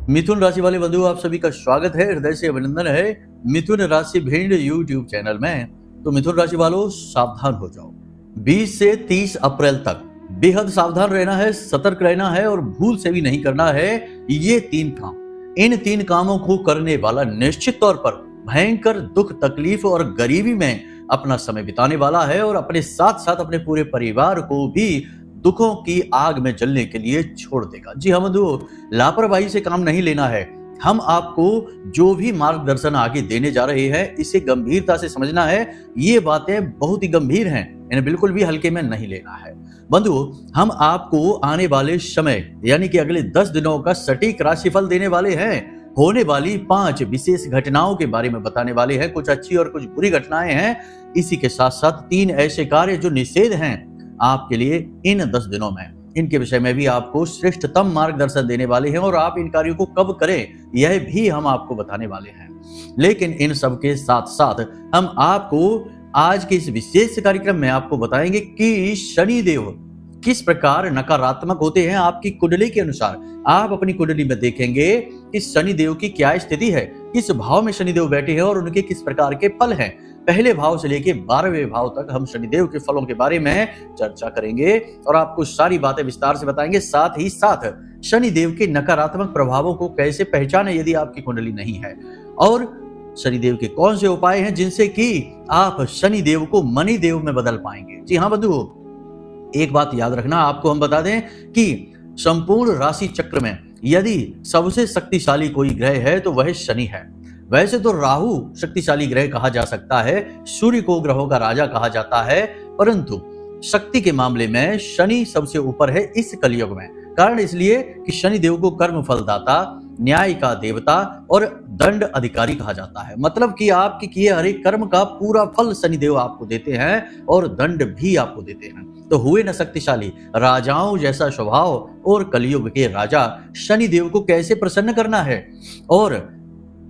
मिथुन राशि वाले बंधु, आप सभी का स्वागत है, हृदय से अभिनंदन है मिथुन राशि भिंड यूट्यूब चैनल में। तो मिथुन राशि वालों, सावधान हो जाओ। 20 से 30 अप्रैल तक बेहद सावधान रहना है, सतर्क रहना है और भूल से भी नहीं करना है ये 3 काम। इन 3 कामों को करने वाला निश्चित तौर पर भयंकर दुख, तकलीफ और गरीबी में अपना समय बिताने वाला है और अपने साथ साथ अपने पूरे परिवार को भी दुखों की आग में जलने के लिए छोड़ देगा। जी हाँ बंधुओं, लापरवाही से काम नहीं लेना है। हम आपको जो भी मार्गदर्शन आगे देने जा रहे हैं, इसे गंभीरता से समझना है। ये बातें बहुत ही गंभीर हैं, इन्हें बिल्कुल भी हल्के में नहीं लेना है। बंधुओं, हम आपको आने वाले समय यानी कि अगले 10 दिनों का सटीक राशिफल देने वाले हैं। होने वाली 5 विशेष घटनाओं के बारे में बताने वाले हैं। कुछ अच्छी और कुछ बुरी घटनाएं हैं। इसी के साथ साथ 3 ऐसे कार्य जो निषेध हैं आपके लिए इन 10 दिनों में, इनके विषय में भी आपको श्रेष्ठतम मार्गदर्शन देने वाले हैं और आप इन कार्यों को कब करें यह भी हम आपको बताने वाले हैं। लेकिन इन सब के साथ साथ हम आपको आज के इस विशेष कार्यक्रम में आपको बताएंगे कि शनिदेव किस प्रकार नकारात्मक होते हैं आपकी कुंडली के अनुसार। आप अपनी कुंडली में देखेंगे कि शनिदेव की क्या स्थिति है, किस भाव में शनिदेव बैठे हैं और उनके किस प्रकार के फल हैं। पहले भाव से लेकर 12वें भाव तक हम शनिदेव के फलों के बारे में चर्चा करेंगे और आपको सारी बातें विस्तार से बताएंगे। साथ ही साथ शनिदेव के नकारात्मक प्रभावों को कैसे पहचाने यदि आपकी कुंडली नहीं है, और शनिदेव के कौन से उपाय हैं जिनसे कि आप शनिदेव को मणिदेव में बदल पाएंगे। जी हाँ बंधुओं, एक बात याद रखना, आपको हम बता दें कि संपूर्ण राशि चक्र में यदि सबसे शक्तिशाली कोई ग्रह है तो वह शनि है। वैसे तो राहु शक्तिशाली ग्रह कहा जा सकता है, सूर्य को ग्रहों का राजा कहा जाता है, परंतु शक्ति के मामले में शनि सबसे ऊपर है इस कलयुग में। कारण इसलिए कि शनि देव को कर्म फलदाता, न्याय का देवता और दंड अधिकारी कहा जाता है। मतलब कि आपके किए हर एक कर्म का पूरा फल शनिदेव आपको देते हैं और दंड भी आपको देते हैं। तो हुए न शक्तिशाली, राजाओं जैसा स्वभाव और कलयुग के राजा शनिदेव को कैसे प्रसन्न करना है। और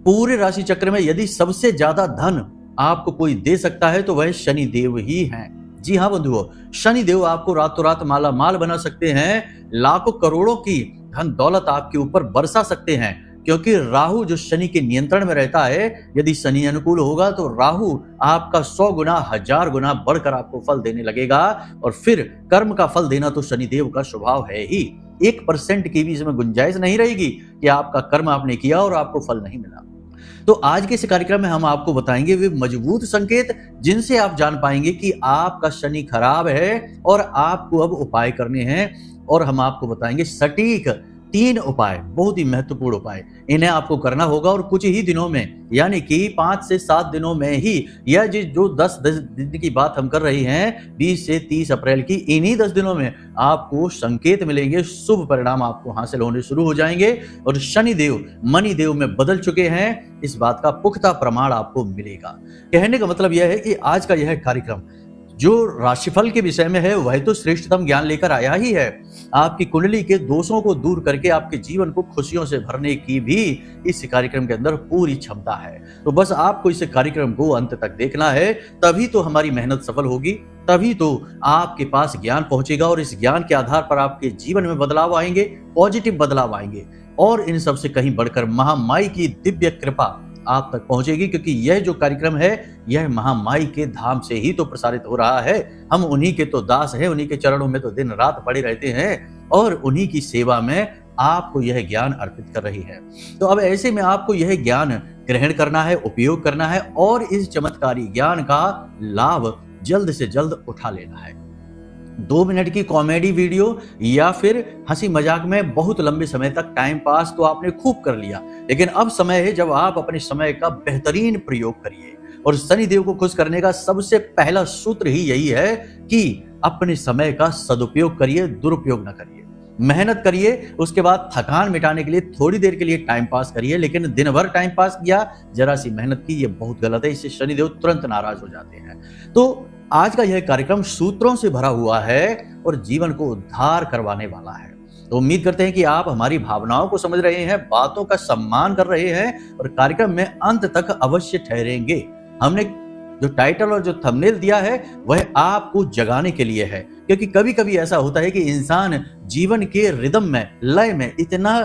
पूरे राशि चक्र में यदि सबसे ज्यादा धन आपको कोई दे सकता है तो वह शनिदेव ही हैं। जी हाँ बंधुओं, शनिदेव आपको रातों रात माला माल बना सकते हैं, लाखों करोड़ों की धन दौलत आपके ऊपर बरसा सकते हैं। क्योंकि राहु जो शनि के नियंत्रण में रहता है, यदि शनि अनुकूल होगा तो राहु आपका 100 गुना 1000 गुना बढ़कर आपको फल देने लगेगा। और फिर कर्म का फल देना तो शनिदेव का स्वभाव है ही। 1% की भी इसमें गुंजाइश नहीं रहेगी कि आपका कर्म आपने किया और आपको फल नहीं मिला। तो आज के इस कार्यक्रम में हम आपको बताएंगे वे मजबूत संकेत जिनसे आप जान पाएंगे कि आपका शनि खराब है और आपको अब उपाय करने हैं। और हम आपको बताएंगे सटीक 3 उपाय, बहुत ही महत्वपूर्ण उपाय। इन्हें आपको करना होगा और कुछ ही दिनों में, यानी कि 5 से 7 दिनों में ही, यह जो 10 दिन की बात हम कर रहे हैं 20 से 30 अप्रैल की, इन्हीं 10 दिनों में आपको संकेत मिलेंगे, शुभ परिणाम आपको हासिल होने शुरू हो जाएंगे और शनिदेव मणिदेव में बदल चुके हैं, इस बात का पुख्ता प्रमाण आपको मिलेगा। कहने का मतलब यह है कि आज का यह कार्यक्रम जो राशिफल के विषय में है वह तो श्रेष्ठतम ज्ञान लेकर आया ही है। आपकी कुंडली के दोषों को दूर करके आपके जीवन को खुशियों से भरने की भी इस कार्यक्रम के अंदर पूरी क्षमता है। तो बस आपको इस कार्यक्रम को अंत तक देखना है, तभी तो हमारी मेहनत सफल होगी, तभी तो आपके पास ज्ञान पहुंचेगा और इस ज्ञान के आधार पर आपके जीवन में बदलाव आएंगे, पॉजिटिव बदलाव आएंगे। और इन सबसे कहीं बढ़कर महामाई की दिव्य कृपा आप तक पहुंचेगी, क्योंकि यह जो कार्यक्रम है यह महामाई के धाम से ही तो प्रसारित हो रहा है। हम उन्हीं के तो दास हैं, उन्हीं के चरणों में तो दिन रात पड़े रहते हैं और उन्हीं की सेवा में आपको यह ज्ञान अर्पित कर रही है। तो अब ऐसे में आपको यह ज्ञान ग्रहण करना है, उपयोग करना है और इस चमत्कारी ज्ञान का लाभ जल्द से जल्द उठा लेना है। 2 मिनट की कॉमेडी वीडियो या फिर हंसी मजाक में बहुत लंबे समय तक टाइम पास तो आपने खूब कर लिया, लेकिन अब समय है जब आप अपने समय का बेहतरीन प्रयोग करिए। और शनिदेव को खुश करने का सबसे पहला सूत्र ही यही है कि अपने समय का सदुपयोग करिए, दुरुपयोग न करिए। मेहनत करिए, उसके बाद थकान मिटाने के लिए थोड़ी देर के लिए टाइम पास करिए, लेकिन दिन भर टाइम पास किया, जरा सी मेहनत की, ये बहुत गलत है। इससे शनिदेव तुरंत नाराज हो जाते हैं। तो आज का यह कार्यक्रम सूत्रों से भरा हुआ है और जीवन को उद्धार करवाने वाला है। तो उम्मीद करते हैं कि आप हमारी भावनाओं को समझ रहे हैं, बातों का सम्मान कर रहे हैं और कार्यक्रम में अंत तक अवश्य ठहरेंगे। हमने जो टाइटल और जो थंबनेल दिया है वह आपको जगाने के लिए है, क्योंकि कभी कभी ऐसा होता है कि इंसान जीवन के रिदम में, लय में इतना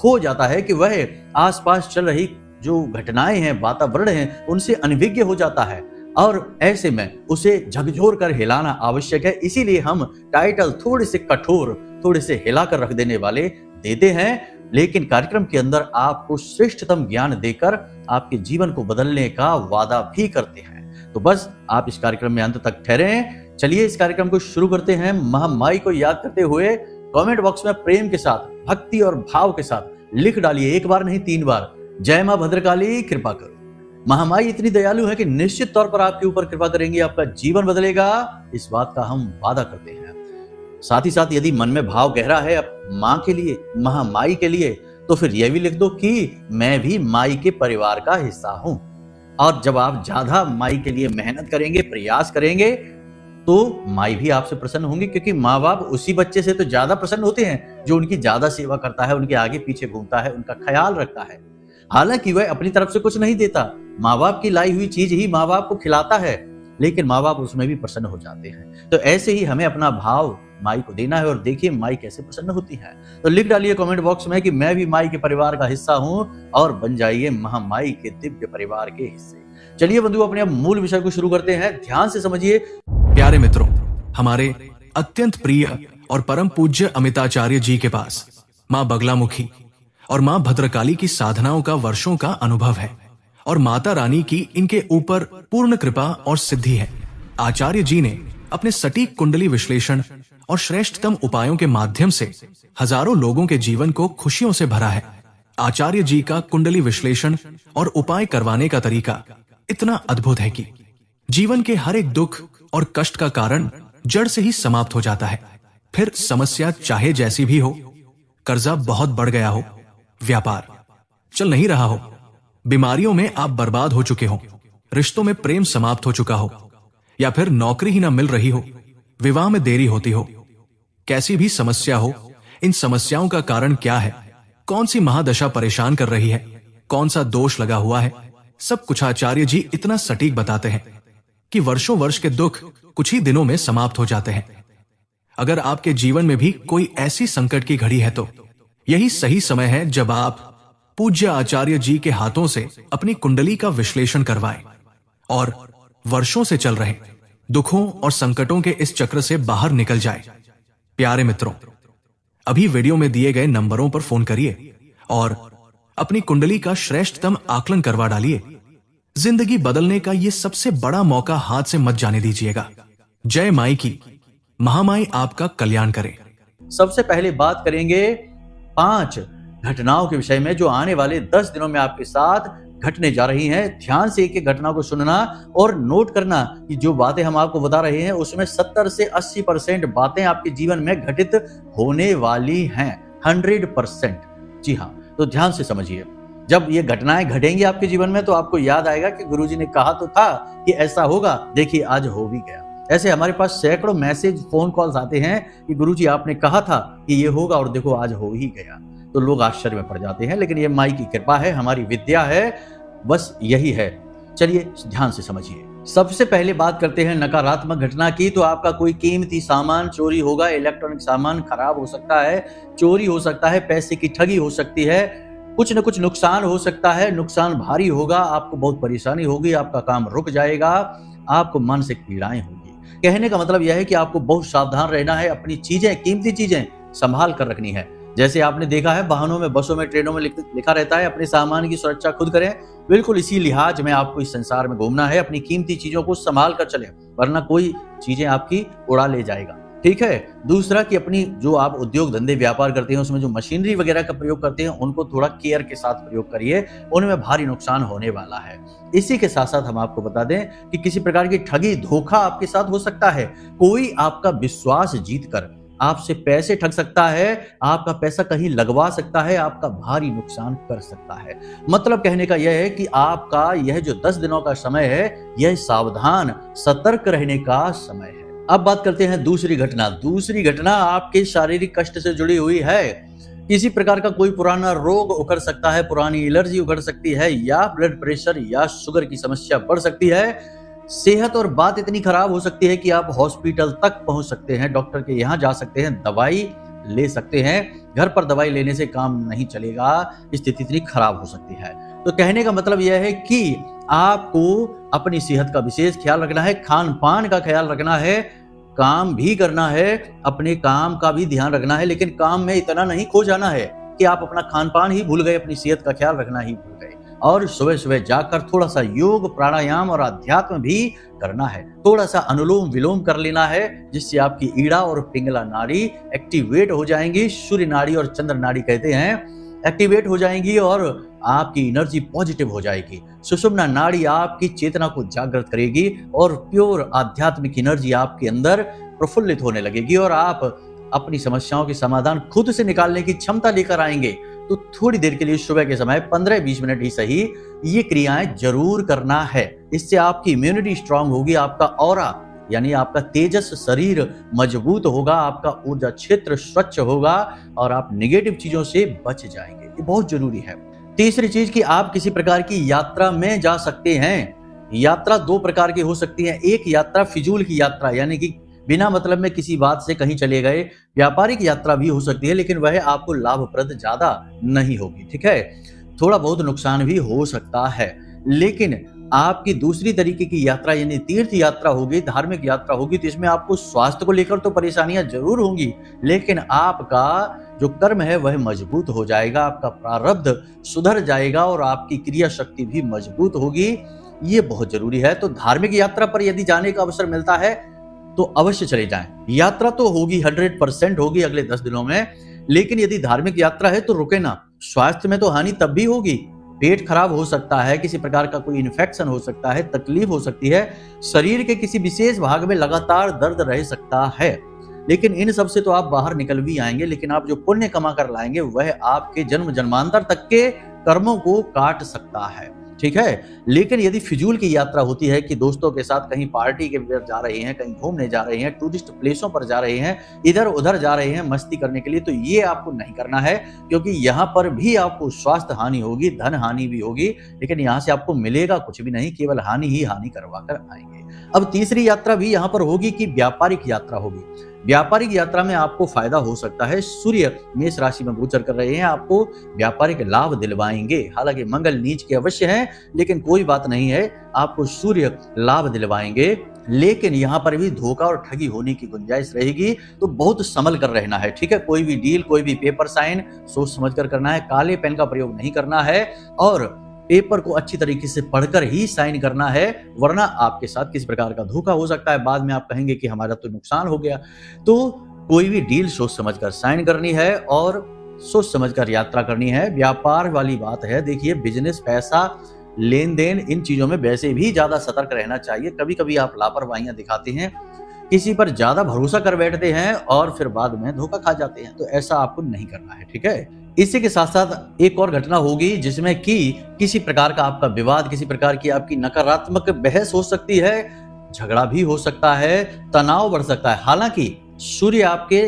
खो जाता है कि वह आसपास चल रही जो घटनाएं हैं, वातावरण है, उनसे अनभिज्ञ हो जाता है और ऐसे में उसे झकझोर कर हिलाना आवश्यक है। इसीलिए हम टाइटल थोड़े से कठोर, थोड़े से हिलाकर रख देने वाले देते हैं, लेकिन कार्यक्रम के अंदर आपको श्रेष्ठतम ज्ञान देकर आपके जीवन को बदलने का वादा भी करते हैं। तो बस आप इस कार्यक्रम में अंत तक ठहरे। चलिए इस कार्यक्रम को शुरू करते हैं। महामाई को याद करते हुए कमेंट बॉक्स में प्रेम के साथ, भक्ति और भाव के साथ लिख डालिए, एक बार नहीं 3 बार, जय मां भद्रकाली कृपा करो। महामाई इतनी दयालु है कि निश्चित तौर पर आपके ऊपर कृपा करेंगी, आपका जीवन बदलेगा, इस बात का हम वादा करते हैं। साथ ही साथ यदि मन में भाव गहरा है मां के लिए, महामाई के लिए, तो फिर यह भी लिख दो कि मैं भी माई के परिवार का हिस्सा हूं। और जब आप ज्यादा माई के लिए मेहनत करेंगे, प्रयास करेंगे, तो माई भी आपसे प्रसन्न होंगी, क्योंकि माँ बाप उसी बच्चे से तो ज्यादा प्रसन्न होते हैं जो उनकी ज्यादा सेवा करता है, उनके आगे पीछे घूमता है, उनका ख्याल रखता है। हालांकि वह अपनी तरफ से कुछ नहीं देता, माँ बाप की लाई हुई चीज ही माँ बाप को खिलाता है, लेकिन माँ बाप उसमें भी प्रसन्न हो जाते हैं। तो ऐसे ही हमें अपना भाव माई को देना है और देखिए माई कैसे प्रसन्न होती है। तो लिख डालिए कमेंट बॉक्स में कि मैं भी माई के परिवार का हिस्सा हूं और बन जाइए महामाई के दिव्य परिवार के हिस्से। चलिए बंधु, अपने अब मूल विषय को शुरू करते हैं। ध्यान से समझिए। प्यारे मित्रों, हमारे अत्यंत प्रिय और परम पूज्य अमिताचार्य जी के पास माँ बगलामुखी और माँ भद्रकाली की साधनाओं का वर्षों का अनुभव है और माता रानी की इनके ऊपर पूर्ण कृपा और सिद्धि है। आचार्य जी ने अपने सटीक कुंडली विश्लेषण और श्रेष्ठतम उपायों के माध्यम से हजारों लोगों के जीवन को खुशियों से भरा है। आचार्य जी का कुंडली विश्लेषण और उपाय करवाने का तरीका इतना अद्भुत है कि जीवन के हर एक दुख और कष्ट का कारण जड़ से ही समाप्त हो जाता है। फिर समस्या चाहे जैसी भी हो, कर्जा बहुत बढ़ गया हो, व्यापार चल नहीं रहा हो, बीमारियों में आप बर्बाद हो चुके हो, रिश्तों में प्रेम समाप्त हो चुका हो, या फिर नौकरी ही ना मिल रही हो, विवाह में देरी होती हो, कैसी भी समस्या हो, इन समस्याओं का कारण क्या है, कौन सी महादशा परेशान कर रही है, कौन सा दोष लगा हुआ है, सब कुछ आचार्य जी इतना सटीक बताते हैं कि वर्षों वर्ष के दुख कुछ ही दिनों में समाप्त हो जाते हैं। अगर आपके जीवन में भी कोई ऐसी संकट की घड़ी है तो यही सही समय है जब आप पूज्य आचार्य जी के हाथों से अपनी कुंडली का विश्लेषण करवाएं और वर्षों से चल रहे दुखों और संकटों के इस चक्र से बाहर निकल जाए। प्यारे मित्रों, अभी वीडियो में दिए गए नंबरों पर फोन करिए और अपनी कुंडली का श्रेष्ठतम आकलन करवा डालिए। जिंदगी बदलने का ये सबसे बड़ा मौका हाथ से मत जाने दीजिएगा। जय माई की, महामाई आपका कल्याण करे। सबसे पहले बात करेंगे 5 घटनाओं के विषय में जो आने वाले 10 दिनों में आपके साथ घटने जा रही हैं। ध्यान से एक एक घटना को सुनना और नोट करना कि जो बातें हम आपको बता रहे हैं उसमें 70 से 80% बातें आपके जीवन में घटित होने वाली हैं। 100%। जी हाँ, तो ध्यान से समझिए। जब ये घटनाएं घटेंगी आपके जीवन में तो आपको याद आएगा कि गुरुजी ने कहा तो था कि ऐसा होगा, देखिए आज हो भी गया। ऐसे हमारे पास सैकड़ों मैसेज, फोन कॉल्स आते हैं कि गुरुजी आपने कहा था कि ये होगा और देखो आज हो ही गया। तो लोग आश्चर्य में पड़ जाते हैं, लेकिन ये माई की कृपा है, हमारी विद्या है, बस यही है। चलिए ध्यान से समझिए। सबसे पहले बात करते हैं नकारात्मक घटना की। तो आपका कोई कीमती सामान चोरी होगा, इलेक्ट्रॉनिक सामान खराब हो सकता है, चोरी हो सकता है, पैसे की ठगी हो सकती है, कुछ न कुछ नुकसान हो सकता है, नुकसान भारी होगा, आपको बहुत परेशानी होगी, आपका काम रुक जाएगा, आपको मानसिक पीड़ाएं होगी। कहने का मतलब यह है कि आपको बहुत सावधान रहना है, अपनी चीजें, कीमती चीजें संभाल कर रखनी है। जैसे आपने देखा है वाहनों में, बसों में, ट्रेनों में लिखा रहता है अपने सामान की सुरक्षा खुद करें। बिल्कुल इसी लिहाज में आपको इस संसार में घूमना है, अपनी कीमती चीजों को संभाल कर चले, वरना कोई चीजें आपकी उड़ा ले जाएगा। ठीक है। दूसरा कि अपनी जो आप उद्योग धंधे व्यापार करते हैं उसमें जो मशीनरी वगैरह का प्रयोग करते हैं उनको थोड़ा केयर के साथ प्रयोग करिए, उनमें भारी नुकसान होने वाला है। इसी के साथ साथ हम आपको बता दें कि किसी प्रकार की ठगी, धोखा आपके साथ हो सकता है। कोई आपका विश्वास जीतकर आपसे पैसे ठग सकता है, आपका पैसा कहीं लगवा सकता है, आपका भारी नुकसान कर सकता है। मतलब कहने का यह है कि आपका यह जो 10 दिनों का समय है, यह सावधान, सतर्क रहने का समय है। अब बात करते हैं दूसरी घटना। दूसरी घटना आपके शारीरिक कष्ट से जुड़ी हुई है। किसी प्रकार का कोई पुराना रोग उखड़ सकता है, पुरानी एलर्जी उखड़ सकती है, या ब्लड प्रेशर या शुगर की समस्या बढ़ सकती है। सेहत और बात इतनी खराब हो सकती है कि आप हॉस्पिटल तक पहुंच सकते हैं, डॉक्टर के यहाँ जा सकते हैं, दवाई ले सकते हैं। घर पर दवाई लेने से काम नहीं चलेगा, स्थिति इतनी खराब हो सकती है। तो कहने का मतलब यह है कि आपको अपनी सेहत का विशेष ख्याल रखना है, खान पान का ख्याल रखना है, काम भी करना है, अपने काम का भी ध्यान रखना है, लेकिन काम में इतना नहीं खो जाना है कि आप अपना खान पान ही भूल गए, अपनी सेहत का ख्याल रखना ही भूल गए। और सुबह सुबह जाकर थोड़ा सा योग, प्राणायाम और अध्यात्म भी करना है। थोड़ा सा अनुलोम विलोम कर लेना है, जिससे आपकी ईड़ा और पिंगला नाड़ी एक्टिवेट हो जाएंगी। सूर्य नाड़ी और चंद्र नाड़ी कहते हैं, एक्टिवेट हो जाएंगी और आपकी एनर्जी पॉजिटिव हो जाएगी। सुषुम्ना नाड़ी आपकी चेतना को जागृत करेगी और प्योर आध्यात्मिक एनर्जी आपके अंदर प्रफुल्लित होने लगेगी और आप अपनी समस्याओं के समाधान खुद से निकालने की क्षमता लेकर आएंगे। तो थोड़ी देर के लिए सुबह के समय 15-20 मिनट ही सही ये क्रियाएं जरूर करना है। इससे आपकी इम्यूनिटी स्ट्रांग होगी, आपका ऑरा यानी आपका तेजस शरीर मजबूत होगा, आपका ऊर्जा क्षेत्र स्वच्छ होगा और आप नेगेटिव चीजों से बच जाएंगे। ये बहुत जरूरी है। तीसरी चीज कि आप किसी प्रकार की यात्रा में जा सकते हैं। यात्रा दो प्रकार की हो सकती है। एक यात्रा फिजूल की यात्रा, यानी कि बिना मतलब में किसी बात से कहीं चले गए। व्यापारिक यात्रा भी हो सकती है, लेकिन वह आपको लाभप्रद ज्यादा नहीं होगी। ठीक है, थोड़ा बहुत नुकसान भी हो सकता है। लेकिन आपकी दूसरी तरीके की यात्रा यानी तीर्थ यात्रा होगी, धार्मिक यात्रा होगी, तो इसमें आपको स्वास्थ्य को लेकर तो परेशानियां जरूर होंगी, लेकिन आपका जो कर्म है वह मजबूत हो जाएगा, आपका प्रारब्ध सुधर जाएगा और आपकी क्रिया शक्ति भी मजबूत होगी। ये बहुत जरूरी है। तो धार्मिक यात्रा पर यदि जाने का अवसर मिलता है तो अवश्य चले जाएं। यात्रा तो होगी, 100% होगी अगले 10 दिनों में, लेकिन यदि धार्मिक यात्रा है तो रुके ना। स्वास्थ्य में तो हानि तब भी होगी, पेट खराब हो सकता है, किसी प्रकार का कोई इन्फेक्शन हो सकता है, तकलीफ हो सकती है, शरीर के किसी विशेष भाग में लगातार दर्द रह सकता है, लेकिन इन सब से तो आप बाहर निकल भी आएंगे। लेकिन आप जो पुण्य कमा कर लाएंगे वह आपके जन्म जन्मांतर तक के कर्मों को काट सकता है। ठीक है, लेकिन यदि फिजूल की यात्रा होती है कि दोस्तों के साथ कहीं पार्टी के लिए जा रहे हैं, कहीं घूमने जा रहे हैं, टूरिस्ट प्लेसों पर जा रहे हैं, इधर उधर जा रहे हैं मस्ती करने के लिए, तो ये आपको नहीं करना है, क्योंकि यहाँ पर भी आपको स्वास्थ्य हानि होगी, धन हानि भी होगी, लेकिन यहाँ से आपको मिलेगा कुछ भी नहीं, केवल हानि ही हानि करवा कर आएंगे। अब तीसरी यात्रा भी यहाँ पर होगी कि व्यापारिक यात्रा होगी। व्यापारिक यात्रा में आपको फायदा हो सकता है। सूर्य मेष राशि में गोचर कर रहे हैं, आपको व्यापारिक लाभ दिलवाएंगे। हालांकि मंगल नीच के अवश्य हैं, लेकिन कोई बात नहीं है, आपको सूर्य लाभ दिलवाएंगे। लेकिन यहाँ पर भी धोखा और ठगी होने की गुंजाइश रहेगी, तो बहुत संभल कर रहना है। ठीक है, कोई भी डील, कोई भी पेपर साइन सोच समझ कर करना है। काले पेन का प्रयोग नहीं करना है और पेपर को अच्छी तरीके से पढ़कर ही साइन करना है, वरना आपके साथ किसी प्रकार का धोखा हो सकता है। बाद में आप कहेंगे कि हमारा तो नुकसान हो गया। तो कोई भी डील सोच समझकर साइन करनी है और सोच समझकर यात्रा करनी है। व्यापार वाली बात है, देखिए बिजनेस, पैसा, लेन देन, इन चीजों में वैसे भी ज्यादा सतर्क रहना चाहिए। कभी कभी आप लापरवाहियां दिखाते हैं, किसी पर ज्यादा भरोसा कर बैठते हैं और फिर बाद में धोखा खा जाते हैं, तो ऐसा आपको नहीं करना है। ठीक है, इसी के साथ साथ एक और घटना होगी जिसमें कि किसी प्रकार का आपका विवाद, किसी प्रकार की आपकी नकारात्मक बहस हो सकती है, झगड़ा भी हो सकता है, तनाव बढ़ सकता है। हालांकि सूर्य आपके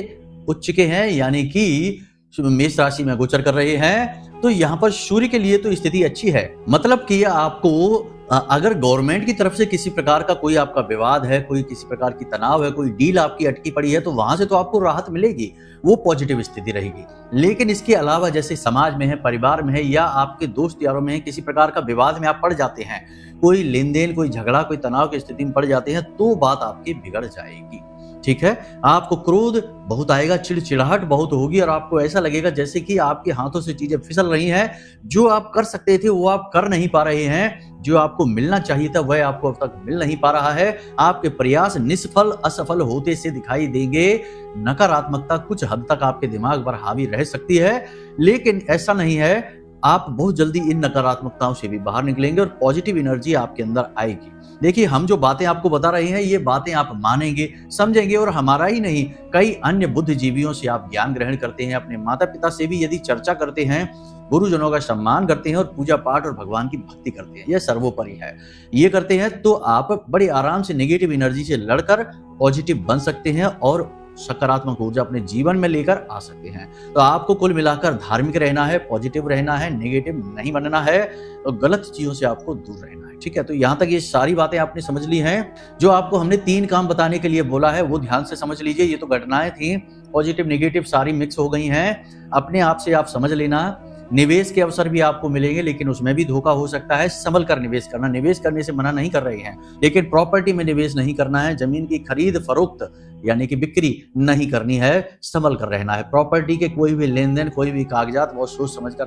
उच्च के हैं, यानी कि मेष राशि में गोचर कर रहे हैं, तो यहाँ पर सूर्य के लिए तो स्थिति अच्छी है। मतलब कि आपको अगर गवर्नमेंट की तरफ से किसी प्रकार का कोई आपका विवाद है, कोई किसी प्रकार की तनाव है, कोई डील आपकी अटकी पड़ी है, तो वहां से तो आपको राहत मिलेगी, वो पॉजिटिव स्थिति रहेगी। लेकिन इसके अलावा जैसे समाज में है, परिवार में है, या आपके दोस्त यारों में है, किसी प्रकार का विवाद में आप पड़ जाते हैं, कोई लेन देन, कोई झगड़ा, कोई तनाव की स्थिति में पड़ जाते हैं, तो बात आपकी बिगड़ जाएगी। ठीक है, आपको क्रोध बहुत आएगा, चिड़चिड़ाहट बहुत होगी और आपको ऐसा लगेगा जैसे कि आपके हाथों से चीजें फिसल रही हैं। जो आप कर सकते थे वो आप कर नहीं पा रहे हैं, जो आपको मिलना चाहिए था वह आपको अब तक मिल नहीं पा रहा है। आपके प्रयास निष्फल, असफल होते से दिखाई देंगे। नकारात्मकता कुछ हद तक आपके दिमाग पर हावी रह सकती है, लेकिन ऐसा नहीं है, आप बहुत जल्दी इन नकारात्मकताओं से भी बाहर निकलेंगे और पॉजिटिव एनर्जी आपके अंदर आएगी। देखिए, हम जो बातें आपको बता रहे हैं, ये बातें आप मानेंगे, समझेंगे, और हमारा ही नहीं, कई अन्य बुद्धिजीवियों से आप ज्ञान ग्रहण करते हैं, अपने माता पिता से भी यदि चर्चा करते हैं, गुरुजनों का सम्मान करते हैं और पूजा पाठ और भगवान की भक्ति करते हैं, यह सर्वोपरि है। ये करते हैं तो आप बड़े आराम से नेगेटिव एनर्जी से लड़कर पॉजिटिव बन सकते हैं और सकारात्मक ऊर्जा अपने जीवन में लेकर आ सकते हैं। तो आपको कुल मिलाकर धार्मिक रहना है, पॉजिटिव रहना है, नेगेटिव नहीं बनना है और गलत चीजों से आपको दूर रहना है। ठीक है, तो यहाँ तक ये सारी बातें आपने समझ ली हैं। जो आपको हमने 3 काम बताने के लिए बोला है वो ध्यान से समझ लीजिए। ये तो घटनाएं थी, पॉजिटिव नेगेटिव सारी मिक्स हो गई हैं। अपने आप से आप समझ लेना। निवेश के अवसर भी आपको मिलेंगे, लेकिन उसमें भी धोखा हो सकता है। संभल कर निवेश करना, निवेश करने से मना नहीं कर रहे हैं, लेकिन प्रॉपर्टी में निवेश नहीं करना है। जमीन की खरीद फरोख्त यानी कि बिक्री नहीं करनी है, संभल कर रहना है। प्रॉपर्टी के कोई भी लेन देन, कोई भी कागजात बहुत सोच समझकर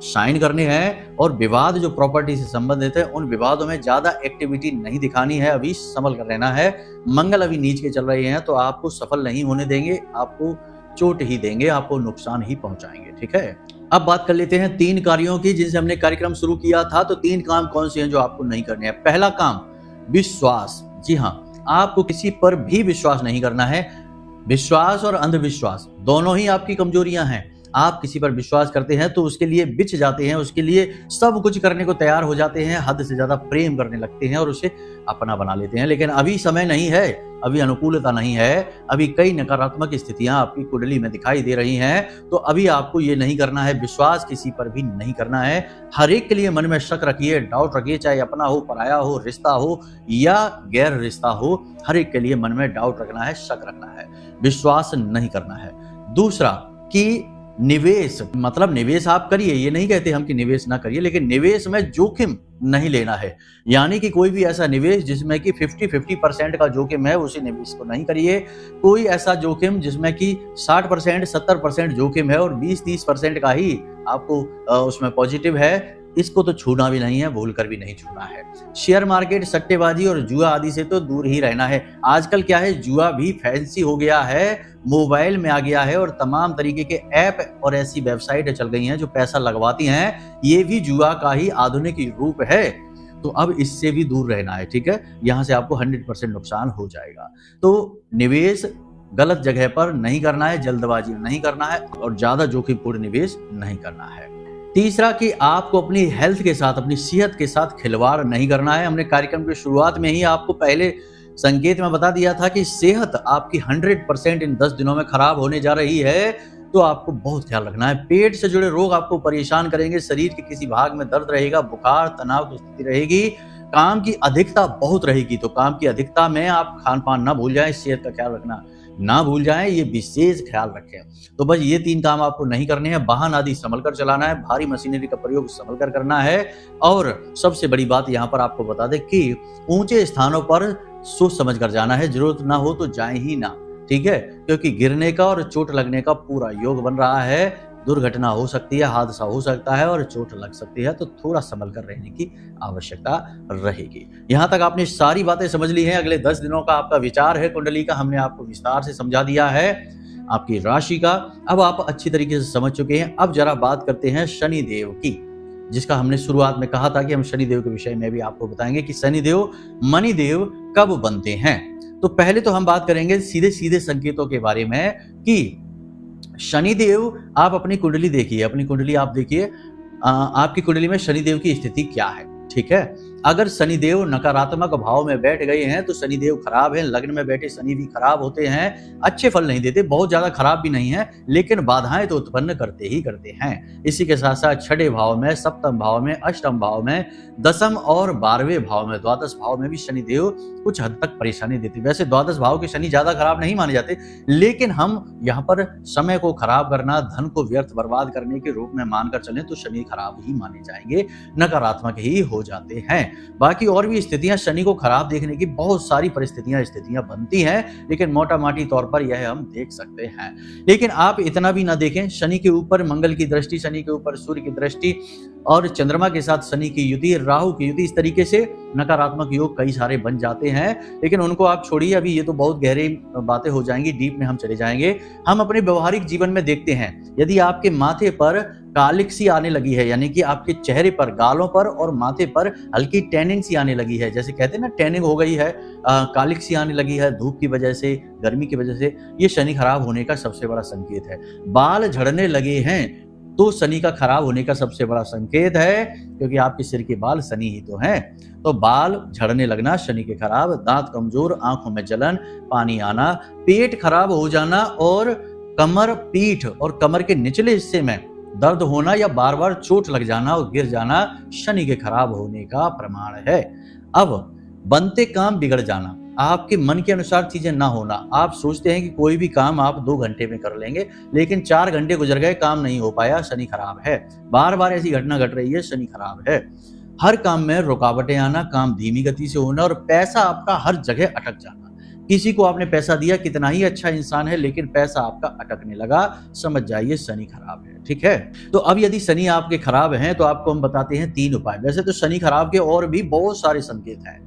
साइन करने हैं। और विवाद जो प्रॉपर्टी से संबंधित है, उन विवादों में ज्यादा एक्टिविटी नहीं दिखानी है, अभी संभल कर रहना है। मंगल अभी नीच के चल रहे हैं, तो आपको सफल नहीं होने देंगे, आपको चोट ही देंगे, आपको नुकसान ही पहुंचाएंगे। ठीक है, अब बात कर लेते हैं 3 कार्यों की जिनसे हमने कार्यक्रम शुरू किया था। तो 3 काम कौन से हैं जो आपको नहीं करने हैं? पहला काम, विश्वास। जी हाँ, आपको किसी पर भी विश्वास नहीं करना है। विश्वास और अंधविश्वास दोनों ही आपकी कमजोरियां हैं। आप किसी पर विश्वास करते हैं तो उसके लिए बिछ जाते हैं, उसके लिए सब कुछ करने को तैयार हो जाते हैं, हद से ज्यादा प्रेम करने लगते हैं और उसे अपना बना लेते हैं। लेकिन अभी समय नहीं है, अभी अनुकूलता नहीं है, अभी कई नकारात्मक स्थितियां आपकी कुंडली में दिखाई दे रही हैं। तो अभी आपको ये नहीं करना है, विश्वास किसी पर भी नहीं करना है। हर एक के लिए मन में शक रखिए, डाउट रखिए, चाहे अपना हो, पराया हो, रिश्ता हो या गैर रिश्ता हो, हर एक के लिए मन में डाउट रखना है, शक रखना है, विश्वास नहीं करना है। दूसरा कि निवेश, मतलब निवेश आप करिए, ये नहीं कहते हम कि निवेश ना करिए, लेकिन निवेश में जोखिम नहीं लेना है। यानी कि कोई भी ऐसा निवेश जिसमें कि 50-50% का जोखिम है, उसी निवेश को नहीं करिए। कोई ऐसा जोखिम जिसमें कि 60% 70% जोखिम है और 20-30% का ही आपको उसमें पॉजिटिव है, इसको तो छूना भी नहीं है, भूल कर भी नहीं छूना है। शेयर मार्केट, सट्टेबाजी और जुआ आदि से तो दूर ही रहना है। आजकल क्या है, जुआ भी फैंसी हो गया है, मोबाइल में आ गया है और तमाम तरीके के ऐप और ऐसी वेबसाइट चल गई हैं जो पैसा लगवाती हैं। ये भी जुआ का ही आधुनिक रूप है। तो अब इससे भी दूर रहना है। ठीक है, यहां से आपको 100% नुकसान हो जाएगा। तो निवेश गलत जगह पर नहीं करना है, जल्दबाजी में नहीं करना है और ज्यादा जोखिमपूर्ण निवेश नहीं करना है। तीसरा कि आपको अपनी हेल्थ के साथ, अपनी सेहत के साथ खिलवाड़ नहीं करना है। हमने कार्यक्रम की शुरुआत में ही आपको पहले संकेत में बता दिया था कि सेहत आपकी 100% इन 10 दिनों में खराब होने जा रही है। तो आपको बहुत ख्याल रखना है। पेट से जुड़े रोग आपको परेशान करेंगे, शरीर के किसी भाग में दर्द रहेगा, बुखार, तनाव की स्थिति रहेगी, काम की अधिकता बहुत रहेगी। तो काम की अधिकता में आप खान पान ना भूल जाएं, सेहत का ख्याल रखना ना भूल जाएं, ये विशेष ख्याल रखें। तो बस ये 3 काम आपको नहीं करने हैं। वाहन आदि संभल कर चलाना है, भारी मशीनरी का प्रयोग संभल कर करना है। और सबसे बड़ी बात यहाँ पर आपको बता दें कि ऊंचे स्थानों पर सोच समझ कर जाना है, जरूरत ना हो तो जाए ही ना। ठीक है, क्योंकि गिरने का और चोट लगने का पूरा योग बन रहा है। दुर्घटना हो सकती है, हादसा हो सकता है और चोट लग सकती है, तो थोड़ा संभल कर रहने की आवश्यकता रहेगी। यहाँ तक आपने सारी बातें समझ ली हैं। अगले 10 दिनों का आपका विचार है कुंडली का, हमने आपको विस्तार से समझा दिया है, आपकी राशि का अब आप अच्छी तरीके से समझ चुके हैं। अब जरा बात करते हैं शनिदेव की, जिसका हमने शुरुआत में कहा था कि हम शनिदेव के विषय में भी आपको बताएंगे कि शनिदेव मणिदेव कब बनते हैं। तो पहले तो हम बात करेंगे सीधे सीधे संकेतों के बारे में कि शनिदेव, आप अपनी कुंडली देखिए, अपनी कुंडली आप देखिए, आपकी कुंडली में शनिदेव की स्थिति क्या है। ठीक है, अगर शनिदेव नकारात्मक भाव में बैठ गए हैं तो शनिदेव खराब है। लग्न में बैठे शनि भी खराब होते हैं, अच्छे फल नहीं देते, बहुत ज्यादा खराब भी नहीं है, लेकिन बाधाएं तो उत्पन्न करते ही करते हैं। इसी के साथ साथ 6ठे भाव में, सप्तम भाव में, अष्टम भाव में, दसम और 12वें भाव में, द्वादश भाव में भी शनिदेव कुछ हद तक परेशानी देते। वैसे द्वादश भाव के शनि ज्यादा खराब नहीं माने जाते, लेकिन हम यहाँ पर समय को खराब करना, धन को व्यर्थ बर्बाद करने के रूप में मानकर चलें तो शनि खराब ही माने जाएंगे, नकारात्मक ही हो जाते हैं। बाकी और भी स्थितियां शनि को खराब देखने की बहुत सारी स्थितियां बनती हैं, लेकिन मोटा माटी तौर पर यह हम देख सकते हैं। लेकिन आप इतना भी ना देखें, शनि के ऊपर मंगल की दृष्टि, शनि के ऊपर सूर्य की दृष्टि और चंद्रमा के साथ शनि की युति, राहु की युति, इस तरीके से नकारात्मक योग कई सारे बन जाते हैं। लेकिन उनको आप छोड़िए, अभी ये तो बहुत गहरी बातें हो जाएंगी, डीप में हम चले जाएंगे। हम अपने व्यवहारिक जीवन में देखते हैं, यदि आपके माथे पर कालिक सी आने लगी है, यानी कि आपके चेहरे पर, गालों पर और माथे पर हल्की टैनिंग सी आने लगी है, जैसे कहते हैं ना टैनिंग हो गई है, कालिक सी आने लगी है धूप की वजह से, गर्मी की वजह से, ये शनि खराब होने का सबसे बड़ा संकेत है। बाल झड़ने लगे हैं, तो शनि का खराब होने का सबसे बड़ा संकेत है, क्योंकि आपके सिर के बाल शनि ही तो हैं। तो बाल झड़ने लगना शनि के खराब, दांत कमजोर, आंखों में जलन, पानी आना, पेट खराब हो जाना और कमर, पीठ और कमर के निचले हिस्से में दर्द होना या बार बार चोट लग जाना और गिर जाना शनि के खराब होने का प्रमाण है। अब बनते काम बिगड़ जाना, आपके मन के अनुसार चीजें ना होना। आप सोचते हैं कि कोई भी काम आप 2 घंटे में कर लेंगे, लेकिन 4 घंटे गुजर गए, काम नहीं हो पाया, शनि खराब है। बार बार ऐसी घटना घट रही है, शनि खराब है। हर काम में रुकावटें आना, काम धीमी गति से होना और पैसा आपका हर जगह अटक जाना। किसी को आपने पैसा दिया, कितना ही अच्छा इंसान है, लेकिन पैसा आपका अटकने लगा, समझ जाइए शनि खराब है। ठीक है, तो अब यदि शनि आपके खराब हैं तो आपको हम बताते हैं 3 उपाय। वैसे तो शनि खराब के और भी बहुत सारे संकेत हैं,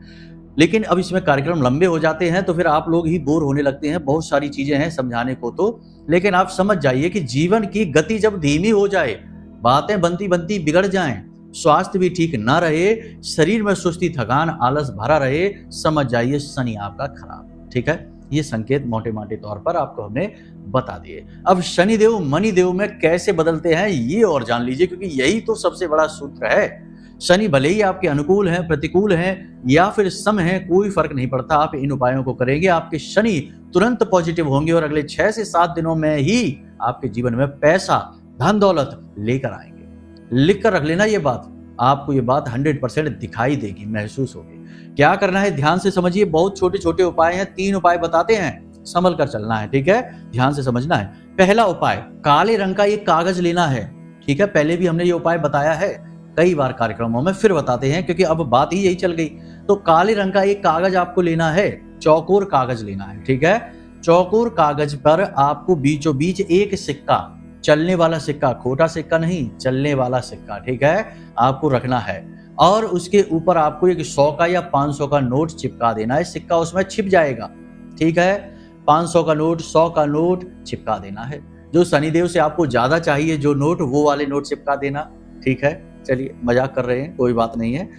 लेकिन अब इसमें कार्यक्रम लंबे हो जाते हैं तो फिर आप लोग ही बोर होने लगते हैं। बहुत सारी चीजें हैं समझाने को तो, लेकिन आप समझ जाइए कि जीवन की गति जब धीमी हो जाए, बातें बनती बनती बिगड़ जाएं, स्वास्थ्य भी ठीक ना रहे, शरीर में सुस्ती, थकान, आलस भरा रहे, समझ जाइए शनि आपका खराब। ठीक है, ये संकेत मोटे मोटे तौर पर आपको हमने बता दिए। अब शनिदेव मणिदेव में कैसे बदलते हैं ये और जान लीजिए, क्योंकि यही तो सबसे बड़ा सूत्र है। शनि भले ही आपके अनुकूल हैं, प्रतिकूल हैं या फिर सम हैं, कोई फर्क नहीं पड़ता। आप इन उपायों को करेंगे, आपके शनि तुरंत पॉजिटिव होंगे और अगले 6 से 7 दिनों में ही आपके जीवन में पैसा, धन दौलत लेकर आएंगे। लिख कर रख लेना ये बात, आपको ये बात 100% दिखाई देगी, महसूस होगी। क्या करना है ध्यान से समझिए, बहुत छोटे छोटे उपाय हैं, 3 उपाय बताते हैं, संभल कर चलना है। ठीक है, ध्यान से समझना है। पहला उपाय, काले रंग का एक कागज लेना है। ठीक है, पहले भी हमने ये उपाय बताया है कई बार कार्यक्रमों में, फिर बताते हैं क्योंकि अब बात ही यही चल गई। तो काले रंग का एक कागज आपको लेना है, चौकोर कागज लेना है। ठीक है, चौकोर कागज पर आपको बीचों बीच एक सिक्का, चलने वाला सिक्का, खोटा सिक्का नहीं, चलने वाला सिक्का, ठीक है, आपको रखना है। और उसके ऊपर आपको एक 100 का या 500 का नोट चिपका देना है, सिक्का उसमें छिप जाएगा। ठीक है, 500 का नोट, 100 का नोट चिपका देना है। जो शनिदेव से आपको ज्यादा चाहिए जो नोट, वो वाले नोट चिपका देना। ठीक है, चलिए मजाक कर रहे हैं, कोई बात नहीं है।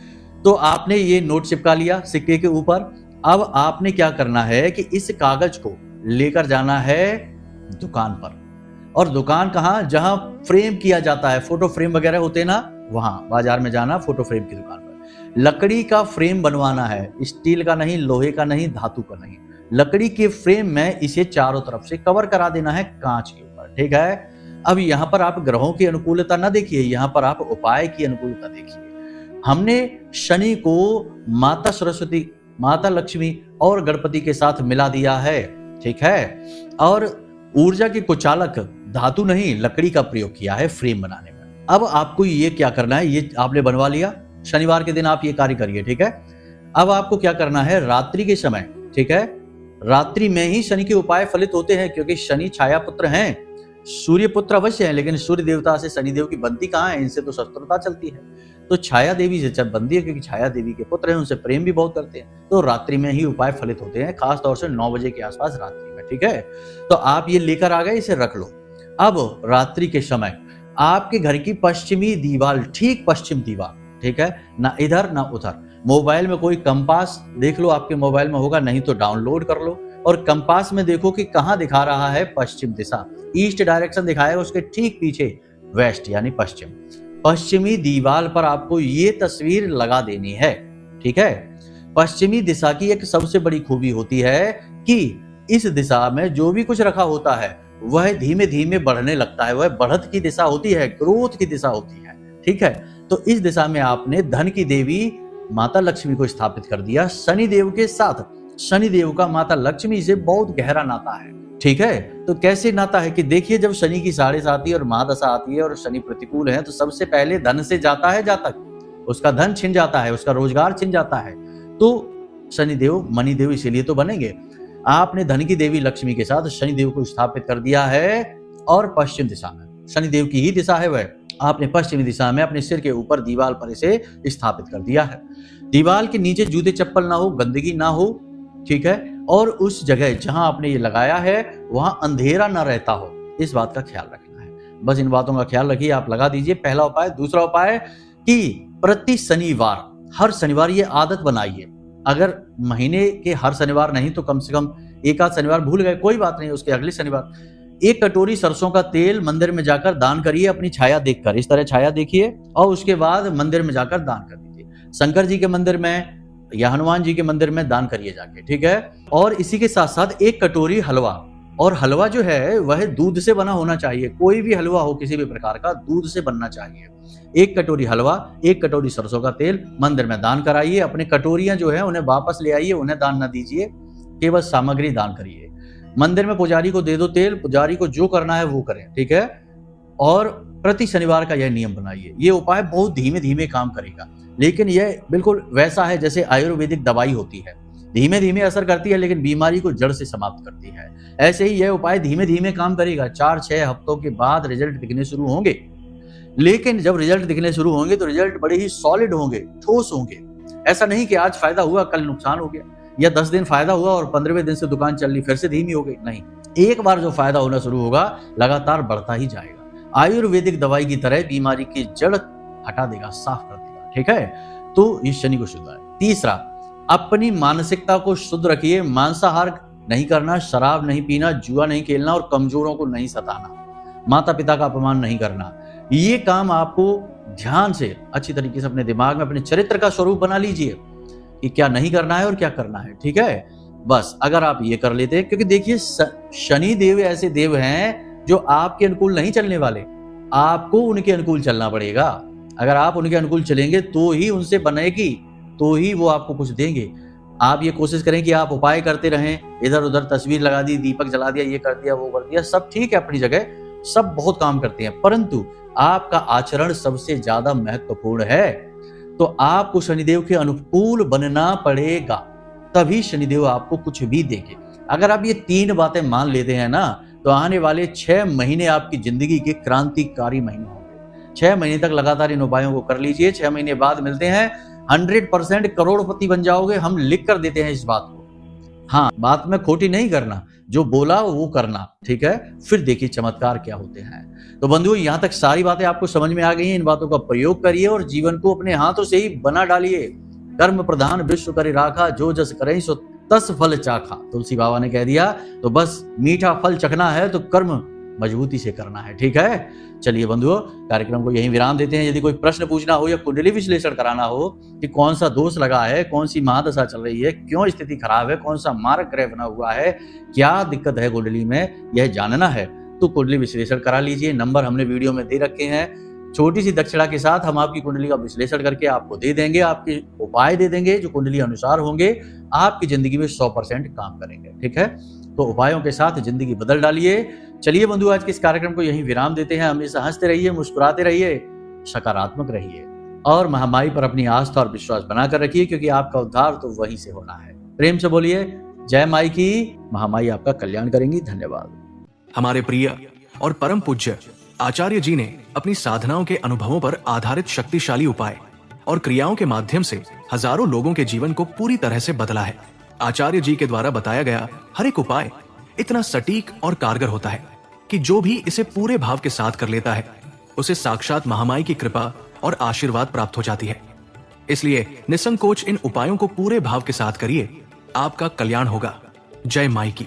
तो आपने ये नोट चिपका लिया सिक्के के ऊपर। अब आपने क्या करना है कि इस कागज को लेकर जाना है दुकान पर। और दुकान कहाँ, जहां फ्रेम किया जाता है, फोटो फ्रेम वगैरह होते हैं ना, वहां बाजार में जाना, फोटो फ्रेम की दुकान पर। लकड़ी का फ्रेम बनवाना है, स्टील का नहीं, लोहे का नहीं, धातु का नहीं, लकड़ी के फ्रेम में इसे चारों तरफ से कवर करा देना है कांच के ऊपर। ठीक है, अब यहाँ पर आप ग्रहों की अनुकूलता ना देखिए, यहाँ पर आप उपाय की अनुकूलता देखिए। हमने शनि को माता सरस्वती, माता लक्ष्मी और गणपति के साथ मिला दिया है। ठीक है, और ऊर्जा के कुचालक धातु नहीं लकड़ी का प्रयोग किया है फ्रेम बनाने में। अब आपको ये क्या करना है, ये आपने बनवा लिया, शनिवार के दिन आप ये कार्य करिए। ठीक है, अब आपको क्या करना है, रात्रि के समय, ठीक है, रात्रि में ही शनि के उपाय फलित होते हैं, क्योंकि शनि छाया पुत्र हैं, सूर्य पुत्र अवश्य है, लेकिन सूर्य देवता से शनिदेव की बनती कहाँ है, इनसे तो शत्रुता चलती है। तो छाया देवी से बनती है, क्योंकि छाया देवी के पुत्र हैं, उनसे प्रेम भी बहुत करते हैं। तो रात्रि में ही उपाय फलित होते हैं, खास तौर से 9 बजे के आसपास रात्रि में। ठीक है, तो आप ये लेकर आ गए, इसे रख लो। अब रात्रि के समय आपके घर की पश्चिमी दीवार, ठीक पश्चिम दीवार, ठीक है, ना इधर ना उधर। मोबाइल में कोई कंपास देख लो, आपके मोबाइल में होगा, नहीं तो डाउनलोड कर लो और कंपास में देखो कि कहां दिखा रहा है पश्चिम दिशा, ईस्ट डायरेक्शन दिखाएगा, उसके ठीक पीछे वेस्ट यानी पश्चिम। पश्चिमी दीवार पर आपको ये तस्वीर लगा देनी है। ठीक है, पश्चिमी दिशा की एक सबसे बड़ी खूबी होती है कि इस दिशा में जो भी कुछ रखा होता है वह धीमे धीमे बढ़ने लगता है, वह बढ़त की दिशा होती है, ग्रोथ की दिशा होती है। ठीक है, तो इस दिशा में आपने धन की देवी माता लक्ष्मी को स्थापित कर दिया। शनिदेव के साथ शनिदेव का माता लक्ष्मी से बहुत गहरा नाता है। ठीक है, तो कैसे नाता है कि देखिए, जब शनि की 7.5 आती है और महादशा आती है और शनि प्रतिकूल है, तो सबसे पहले धन से जाता है जातक, उसका धन छिन जाता है, उसका रोजगार छिन जाता है। तो शनिदेव मणिदेव इसीलिए तो बनेंगे। आपने धन की देवी लक्ष्मी के साथ शनिदेव को स्थापित कर दिया है और पश्चिम दिशा में, शनिदेव की ही दिशा है वह, आपने पश्चिमी दिशा में अपने सिर के ऊपर दीवार पर इसे स्थापित कर दिया है। दीवार के नीचे जूते चप्पल ना हो, गंदगी ना हो। ठीक है, और उस जगह जहां आपने ये लगाया है वहां अंधेरा ना रहता हो, इस बात का ख्याल रखना है। बस इन बातों का ख्याल रखिए, आप लगा दीजिए। पहला उपाय। दूसरा उपाय कि प्रति शनिवार, हर शनिवार ये आदत बनाइए। अगर महीने के हर शनिवार नहीं तो कम से कम एक आध शनिवार भूल गए, कोई बात नहीं, उसके अगले शनिवार 1 कटोरी सरसों का तेल मंदिर में जाकर दान करिए, अपनी छाया देखकर। इस तरह छाया देखिए और उसके बाद मंदिर में जाकर दान कर दीजिए। शंकर जी के मंदिर में या हनुमान जी के मंदिर में दान करिए जाके, ठीक है। और इसी के साथ साथ 1 कटोरी हलवा, और हलवा जो है वह दूध से बना होना चाहिए। कोई भी हलवा हो किसी भी प्रकार का, दूध से बनना चाहिए। 1 कटोरी हलवा, 1 कटोरी सरसों का तेल मंदिर में दान कराइए। अपने कटोरियां जो है उन्हें वापस ले आइए, उन्हें दान न दीजिए, केवल सामग्री दान करिए। मंदिर में पुजारी को दे दो तेल, पुजारी को जो करना है वो करें, ठीक है। और प्रति शनिवार का यह नियम बनाइए। ये उपाय बहुत धीमे धीमे काम करेगा, लेकिन यह बिल्कुल वैसा है जैसे आयुर्वेदिक दवाई होती है, धीमे धीमे असर करती है लेकिन बीमारी को जड़ से समाप्त करती है। ऐसे ही यह उपाय धीमे धीमे काम करेगा। 4-6 हफ्तों के बाद रिजल्ट दिखने शुरू होंगे, लेकिन जब रिजल्ट दिखने शुरू होंगे तो रिजल्ट बड़े ही सॉलिड होंगे, ठोस होंगे। ऐसा नहीं कि आज फायदा हुआ कल नुकसान हो गया, या 10 दिन फायदा हुआ और 15वें दिन से दुकान चल रही फिर से धीमी हो गई। नहीं, एक बार जो फायदा होना शुरू होगा लगातार बढ़ता ही जाएगा। आयुर्वेदिक दवाई की तरह बीमारी की जड़ हटा देगा, साफ कर देगा, ठीक है। तो इस शनि को शुद्ध है। तीसरा, अपनी मानसिकता को शुद्ध रखिए। मांसाहार नहीं करना, शराब नहीं पीना, जुआ नहीं खेलना और कमजोरों को नहीं सताना, माता पिता का अपमान नहीं करना। ये काम आपको ध्यान से अच्छी तरीके से अपने दिमाग में अपने चरित्र का स्वरूप बना लीजिए कि क्या नहीं करना है और क्या करना है, ठीक है। बस अगर आप ये कर लेते हैं, क्योंकि देखिए शनि देव ऐसे देव हैं जो आपके अनुकूल नहीं चलने वाले, आपको उनके अनुकूल चलना पड़ेगा। अगर आप उनके अनुकूल चलेंगे तो ही उनसे बनेगी, तो ही वो आपको कुछ देंगे। आप ये कोशिश करें कि आप उपाय करते रहें, इधर उधर तस्वीर लगा दी, दीपक जला दिया, ये कर दिया, वो कर दिया, सब ठीक है अपनी जगह, सब बहुत काम करते हैं, परंतु आपका आचरण सबसे ज्यादा महत्वपूर्ण है। तो आपको शनिदेव के अनुकूल बनना पड़ेगा, तभी शनिदेव आपको कुछ भी देंगे। अगर आप ये 3 बातें मान लेते हैं ना, तो आने वाले 6 महीने आपकी जिंदगी के क्रांतिकारी महीने होंगे। 6 महीने तक लगातार इन उपायों को कर लीजिए। 6 महीने बाद मिलते हैं, 100% करोड़पति बन जाओगे। हम लिख कर देते हैं इस बात को। हाँ, बात में खोटी नहीं करना, जो बोला वो करना, ठीक है। फिर देखिए चमत्कार क्या होते हैं। तो बंधुओं, यहां तक सारी बातें आपको समझ में आ गई हैं। इन बातों का प्रयोग करिए और जीवन को अपने हाथों से ही बना डालिए। कर्म प्रधान विश्व करे राखा, जो जस करे सो तस फल चाखा, तुलसी बाबा ने कह दिया। तो बस मीठा फल चखना है तो कर्म मजबूती से करना है, ठीक है। चलिए बंधुओं, कार्यक्रम को यहीं विराम देते हैं। यदि कोई प्रश्न पूछना हो या कुंडली विश्लेषण कराना हो कि कौन सा दोष लगा है, कौन सी महादशा चल रही है, क्यों स्थिति खराब है, कौन सा मार्ग ग्रह बना हुआ है, क्या दिक्कत है कुंडली में, यह जानना है तो कुंडली विश्लेषण करा लीजिए। नंबर हमने वीडियो में दे रखे हैं। छोटी सी दक्षिणा के साथ हम आपकी कुंडली का विश्लेषण करके आपको दे देंगे, आपके उपाय दे देंगे जो कुंडली अनुसार होंगे, आपकी जिंदगी में 100% काम करेंगे, ठीक है। तो उपायों के साथ जिंदगी बदल डालिए। चलिए बंधु, आज के इस कार्यक्रम को यहीं विराम देते हैं। हमेशा हंसते रहिए, मुस्कुराते रहिए, सकारात्मक रहिए और महामाई पर अपनी आस्था और विश्वास बनाकर रखिए, क्योंकि आपका उद्धार तो वहीं से होना है। प्रेम से बोलिए जय माई की। महामाई आपका कल्याण करेंगी। धन्यवाद। हमारे प्रिय और परम पूज्य आचार्य जी ने अपनी साधनाओं के अनुभवों पर आधारित शक्तिशाली उपाय और क्रियाओं के माध्यम से हजारों लोगों के जीवन को पूरी तरह से बदला है। आचार्य जी के द्वारा बताया गया हर एक उपाय इतना सटीक और कारगर होता है कि जो भी इसे पूरे भाव के साथ कर लेता है, उसे साक्षात महामाई की कृपा और आशीर्वाद प्राप्त हो जाती है। इसलिए निसंकोच इन उपायों को पूरे भाव के साथ करिए, आपका कल्याण होगा। जय माई की।